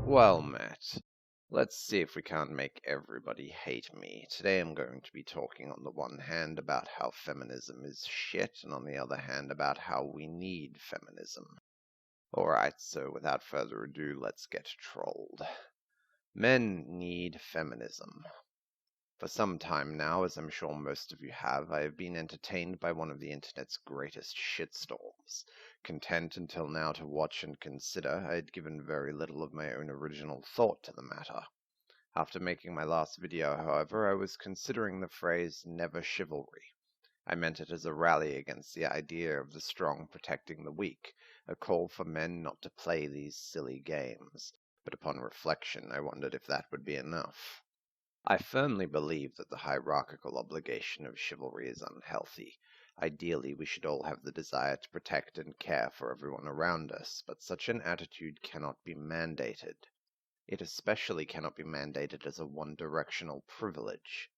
Well met. Let's see if we can't make everybody hate me. Today I'm going to be talking on the one hand about how feminism is shit, and on the other hand about how we need feminism. Alright, so without further ado, let's get trolled. Men need feminism. For some time now, as I'm sure most of you have, I have been entertained by one of the internet's greatest shitstorms. Content until now to watch and consider, I had given very little of my own original thought to the matter. After making my last video, however, I was considering the phrase never chivalry. I meant it as a rally against the idea of the strong protecting the weak, a call for men not to play these silly games. But upon reflection, I wondered if that would be enough. I firmly believe that the hierarchical obligation of chivalry is unhealthy. Ideally, we should all have the desire to protect and care for everyone around us, but such an attitude cannot be mandated. It especially cannot be mandated as a one-directional privilege.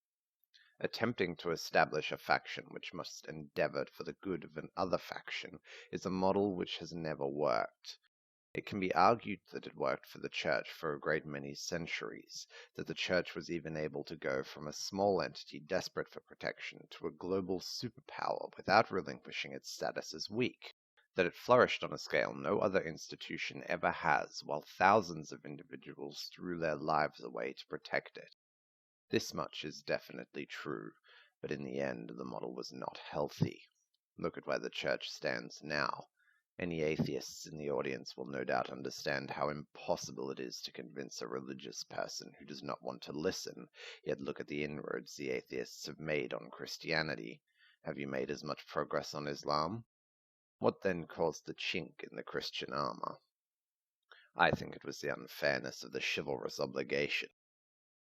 Attempting to establish a faction which must endeavor for the good of another faction is a model which has never worked. It can be argued that it worked for the Church for a great many centuries, that the Church was even able to go from a small entity desperate for protection to a global superpower without relinquishing its status as weak, that it flourished on a scale no other institution ever has, while thousands of individuals threw their lives away to protect it. This much is definitely true, but in the end the model was not healthy. Look at where the Church stands now. Any atheists in the audience will no doubt understand how impossible it is to convince a religious person who does not want to listen, yet look at the inroads the atheists have made on Christianity. Have you made as much progress on Islam? What then caused the chink in the Christian armor? I think it was the unfairness of the chivalrous obligation.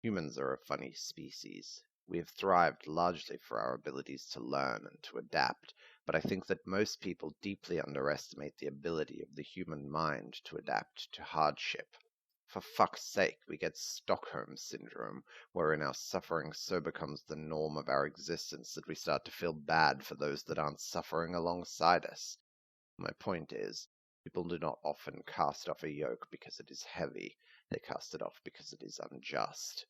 Humans are a funny species. We have thrived largely for our abilities to learn and to adapt, but I think that most people deeply underestimate the ability of the human mind to adapt to hardship. For fuck's sake, we get Stockholm Syndrome, wherein our suffering so becomes the norm of our existence that we start to feel bad for those that aren't suffering alongside us. My point is, people do not often cast off a yoke because it is heavy, they cast it off because it is unjust.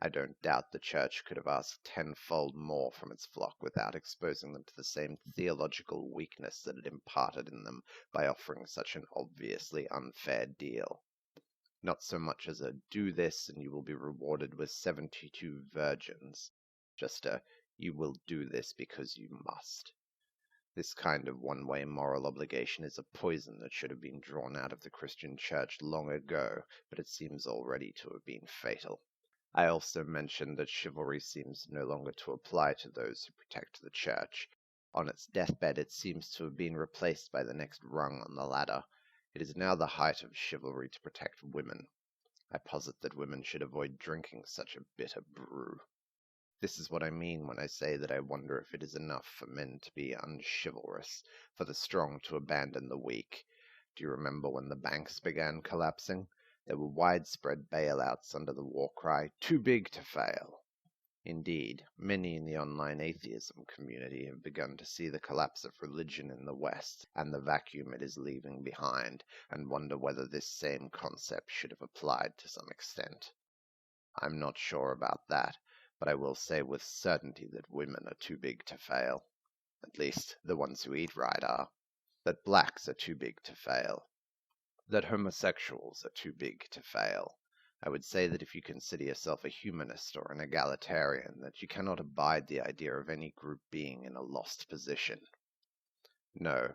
I don't doubt the Church could have asked tenfold more from its flock without exposing them to the same theological weakness that it imparted in them by offering such an obviously unfair deal. Not so much as a do this and you will be rewarded with 72 virgins, just a you will do this because you must. This kind of one-way moral obligation is a poison that should have been drawn out of the Christian Church long ago, but it seems already to have been fatal. I also mentioned that chivalry seems no longer to apply to those who protect the Church. On its deathbed it seems to have been replaced by the next rung on the ladder. It is now the height of chivalry to protect women. I posit that women should avoid drinking such a bitter brew. This is what I mean when I say that I wonder if it is enough for men to be unchivalrous, for the strong to abandon the weak. Do you remember when the banks began collapsing? There were widespread bailouts under the war cry, "Too big to fail." Indeed, many in the online atheism community have begun to see the collapse of religion in the West and the vacuum it is leaving behind, and wonder whether this same concept should have applied to some extent. I'm not sure about that, but I will say with certainty that women are too big to fail. At least, the ones who eat right are. That blacks are too big to fail. That homosexuals are too big to fail. I would say that if you consider yourself a humanist or an egalitarian, that you cannot abide the idea of any group being in a lost position. No,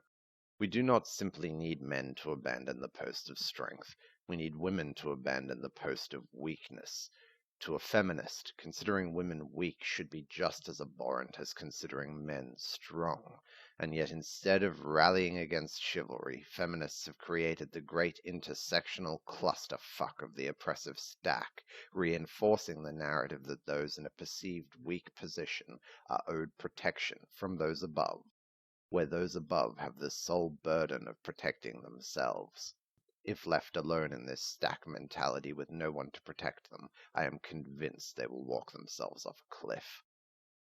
we do not simply need men to abandon the post of strength. We need women to abandon the post of weakness. To a feminist, considering women weak should be just as abhorrent as considering men strong, and yet instead of rallying against chivalry, feminists have created the great intersectional clusterfuck of the oppressive stack, reinforcing the narrative that those in a perceived weak position are owed protection from those above, where those above have the sole burden of protecting themselves. If left alone in this stack mentality with no one to protect them, I am convinced they will walk themselves off a cliff.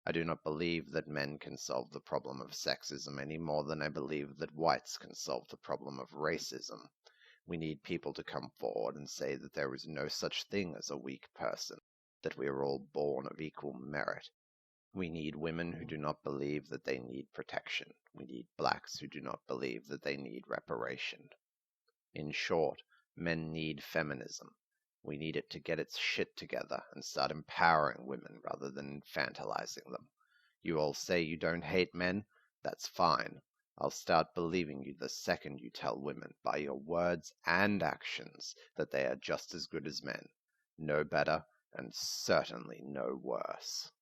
I do not believe that men can solve the problem of sexism any more than I believe that whites can solve the problem of racism. We need people to come forward and say that there is no such thing as a weak person, that we are all born of equal merit. We need women who do not believe that they need protection. We need blacks who do not believe that they need reparation. In short, men need feminism. We need it to get its shit together and start empowering women rather than infantilizing them. You all say you don't hate men? That's fine. I'll start believing you the second you tell women, by your words and actions, that they are just as good as men, no better, and certainly no worse.